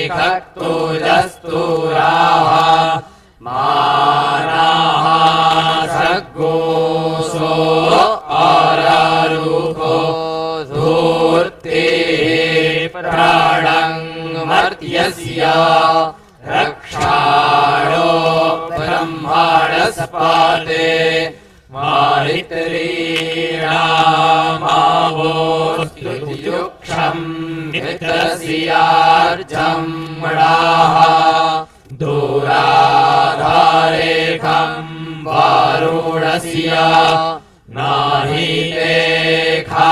खक्तुजस्तुराः मानाः सग्गोसो आरारुको धूर्तेः प्राणङ्मर्त्यस्य रक्षाणो ब्रह्माणस्पाते मारितरीणामावोस्तुत्युक्षम् मित्रस्यार्जम् मणाः दूराधारेखम् वारुणस्य नाहि ते खा